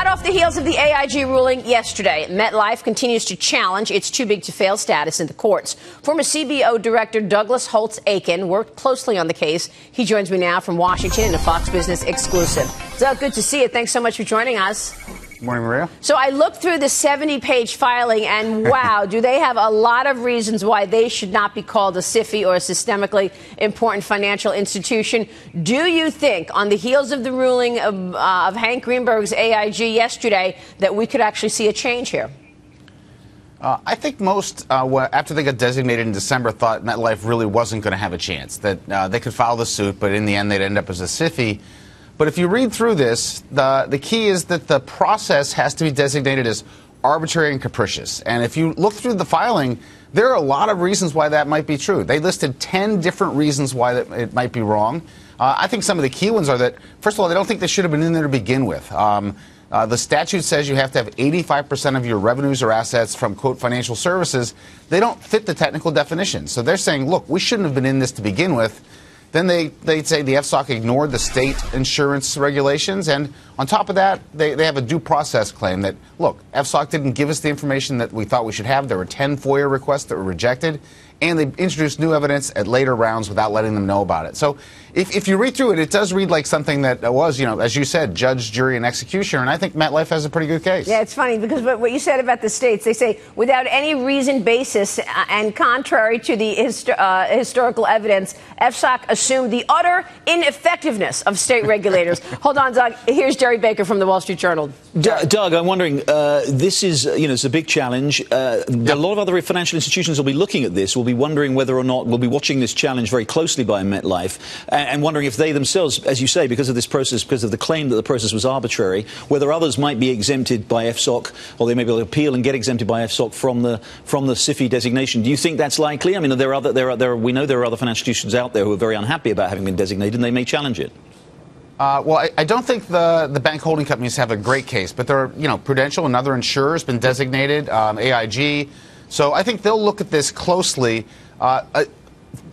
hot off the heels of the AIG ruling yesterday, MetLife continues to challenge its too-big-to-fail status in the courts. Former CBO Director Douglas Holtz-Eakin worked closely on the case. He joins me now from Washington in a Fox Business exclusive. Doug, good to see you. Thanks so much for joining us. Good morning, Maria. So I looked through the 70-page filing, and wow, do they have a lot of reasons why they should not be called a SIFI or a systemically important financial institution. Do you think, on the heels of the ruling of Hank Greenberg's AIG yesterday, that we could actually see a change here? I think most, after they got designated in December, thought MetLife really wasn't going to have a chance, that they could file the suit, but in the end they'd end up as a SIFI. But if you read through this, the key is that the process has to be designated as arbitrary and capricious. And if you look through the filing, there are a lot of reasons why that might be true. They listed 10 different reasons why it might be wrong. I think some of the key ones are that, first of all, they don't think they should have been in there to begin with. The statute says you have to have 85% of your revenues or assets from, quote, financial services. They don't fit the technical definition. So they're saying, look, we shouldn't have been in this to begin with. Then they'd say the FSOC ignored the state insurance regulations. And on top of that, they have a due process claim that, look, FSOC didn't give us the information that we thought we should have. There were 10 FOIA requests that were rejected. And they introduced new evidence at later rounds without letting them know about it. So if you read through it, it does read like something that was, as you said, judge, jury, and executioner. And I think MetLife has a pretty good case. Yeah, it's funny because what you said about the states, they say without any reason, basis, and contrary to the historical evidence, FSOC assumed the utter ineffectiveness of state regulators. Hold on, Doug. Here's Jerry Baker from the Wall Street Journal. Doug, I'm wondering, this is, it's a big challenge. A lot of other financial institutions will be looking at this, will be wondering whether or not we'll be watching this challenge very closely by MetLife and wondering if they themselves, as you say, because of this process, because of the claim that the process was arbitrary, whether others might be exempted by FSOC or they may be able to appeal and get exempted by FSOC from the SIFI designation. Do you think that's likely? I mean, we know there are other financial institutions out there who are very unhappy about having been designated and they may challenge it. Well, I don't think the bank holding companies have a great case, but there are, Prudential, another insurer, has been designated, AIG. So I think they'll look at this closely.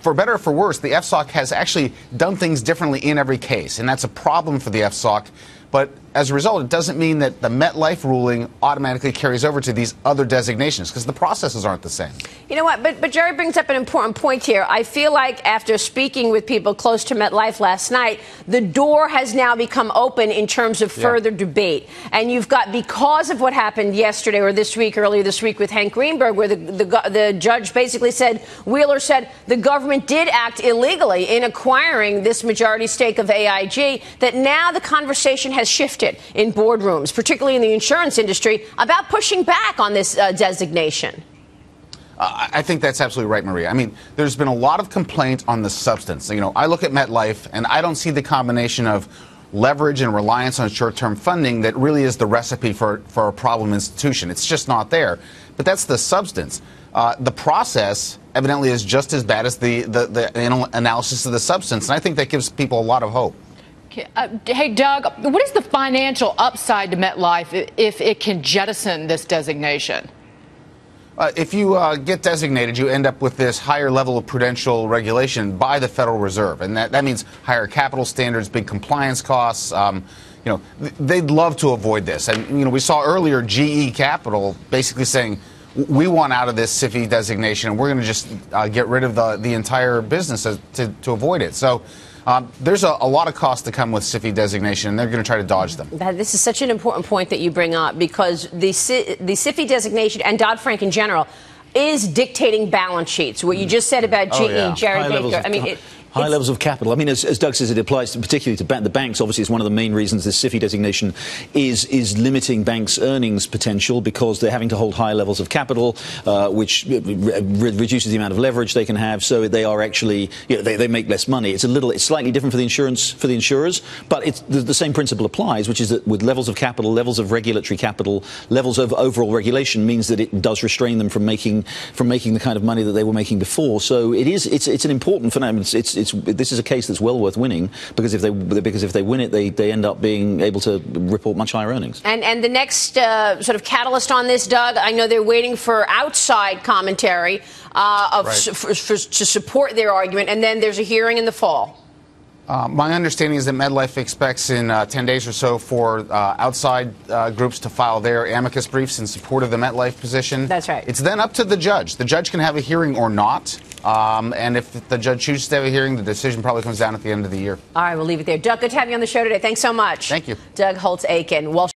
For better or for worse, the FSOC has actually done things differently in every case, and that's a problem for the FSOC. But as a result, it doesn't mean that the MetLife ruling automatically carries over to these other designations because the processes aren't the same. You know what? But Jerry brings up an important point here. I feel like after speaking with people close to MetLife last night, the door has now become open in terms of further debate. And you've got, because of what happened yesterday or this week, earlier this week with Hank Greenberg, where the judge basically said, Wheeler said the government did act illegally in acquiring this majority stake of AIG, that now the conversation has shifted in boardrooms, particularly in the insurance industry, about pushing back on this designation. I think that's absolutely right, Maria. I mean, there's been a lot of complaint on the substance. I look at MetLife, and I don't see the combination of leverage and reliance on short-term funding that really is the recipe for a problem institution. It's just not there. But that's the substance. The process, evidently, is just as bad as the analysis of the substance, and I think that gives people a lot of hope. Hey, Doug, what is the financial upside to MetLife if it can jettison this designation? If you get designated, you end up with this higher level of prudential regulation by the Federal Reserve. And that means higher capital standards, big compliance costs. They'd love to avoid this. And, we saw earlier GE Capital basically saying, we want out of this SIFI designation, and we're going to just get rid of the entire business to avoid it. So there's a lot of cost to come with SIFI designation, and they're going to try to dodge them. This is such an important point that you bring up, because the SIFI designation and Dodd-Frank in general is dictating balance sheets. What you just said about GE, Jerry Baker. High levels of capital. I mean, as Doug says, it applies particularly to the banks. Obviously, it's one of the main reasons this SIFI designation is limiting banks' earnings potential, because they're having to hold high levels of capital, which reduces the amount of leverage they can have. So they are actually, they make less money. It's slightly different for the insurers, but the same principle applies, which is that with levels of capital, levels of regulatory capital, levels of overall regulation means that it does restrain them from making the kind of money that they were making before. So it's an important phenomenon. This is a case that's well worth winning, because if they win it, they end up being able to report much higher earnings. And the next sort of catalyst on this, Doug, I know they're waiting for outside commentary to support their argument, and then there's a hearing in the fall. My understanding is that MetLife expects in 10 days or so for outside groups to file their amicus briefs in support of the MetLife position. That's right. It's then up to the judge. The judge can have a hearing or not. And if the judge chooses to have a hearing, the decision probably comes down at the end of the year. All right, we'll leave it there. Doug, good to have you on the show today. Thanks so much. Thank you. Doug Holtz-Eakin.